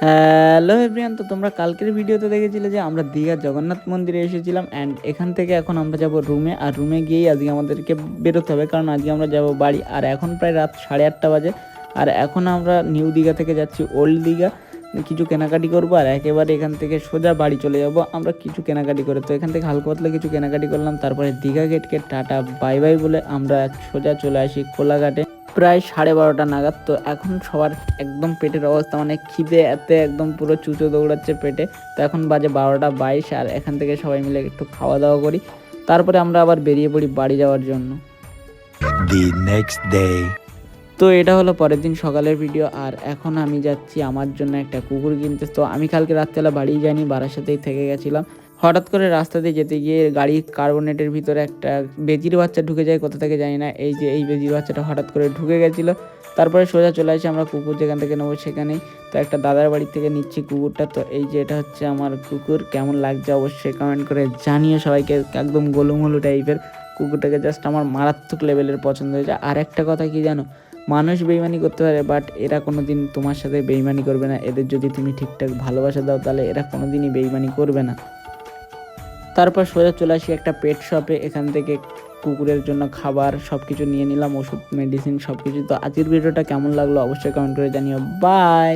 Hello everyone, তো তোমরা কালকের ভিডিওতে দেখেছিলে যে আমরা দীঘার জগন্নাথ মন্দিরে এসেছিলাম অ্যান্ড এখান থেকে এখন আমরা যাব রুমে। আর রুমে গিয়েই আজকে আমাদেরকে বেরোতে হবে, কারণ আজকে আমরা যাব বাড়ি। আর এখন প্রায় রাত 8:30 বাজে। আর এখন আমরা নিউ দীঘা থেকে যাচ্ছি ওল্ড দীঘা, কিছু কেনাকাটি করবো আর একেবারে এখান থেকে সোজা বাড়ি চলে যাব আমরা কিছু কেনাকাটি করে। তো এখান থেকে হালকা পাতলা কিছু কেনাকাটি করলাম, তারপরে দীঘা গেটকে টাটা বাই বাই বলে আমরা সোজা চলে আসি কোলাঘাটে প্রায় 12:30 নাগাদ। তো এখন সবার একদম পেটের অবস্থা, মানে খিদে এতে একদম পুরো চুচো দৌড়াচ্ছে পেটে। তো এখন বাজে 12:22 আর এখান থেকে সবাই মিলে একটু খাওয়া দাওয়া করি, তারপরে আমরা আবার বেরিয়ে পড়ি বাড়ি যাওয়ার জন্য। The next day. তো এটা হলো পরের দিন সকালের ভিডিও। আর এখন আমি যাচ্ছি আমার জন্য একটা কুকুর কিনতে। তো আমি কালকে রাত্রেবেলা বাড়ি যাইনি, বারাসাতেই থেকে গেছিলাম। হঠাৎ করে রাস্তা দিয়ে যেতে গিয়ে গাড়ির কার্বনেটের ভিতরে একটা বেজির বাচ্চা ঢুকে যায়, কোথা থেকে জানি না। এই বেজির বাচ্চাটা হঠাৎ করে ঢুকে গেছিলো। তারপরে সোজা চলে আসি আমরা কুকুর যেখান থেকে নেবো সেখানেই। তো একটা দাদার বাড়ি থেকে নিচ্ছি কুকুরটা। তো এটা হচ্ছে আমার কুকুর, কেমন লাগছে অবশ্যই কমেন্ট করে জানিও সবাইকে। একদম গোলুমোলু টাইপের কুকুরটাকে জাস্ট আমার মারাত্মক লেভেলের পছন্দ হয়েছে। আর একটা কথা কি জানো, মানুষ বেইমানি করতে পারে বাট এরা কোনো দিন তোমার সাথে বেইমানি করবে না। এদের যদি তুমি ঠিকঠাক ভালোবাসা দাও তাহলে এরা কোনো দিনই বেইমানি করবে না। তারপর সোজা চলে আসি একটা পেট শপে, এখান থেকে কুকুরের জন্য খাবার সব কিছু নিয়ে নিলাম, ওষুধ মেডিসিন সব কিছু। তো আজকের ভিডিওটা কেমন লাগলো অবশ্যই কমেন্ট করে জানিও। বাই।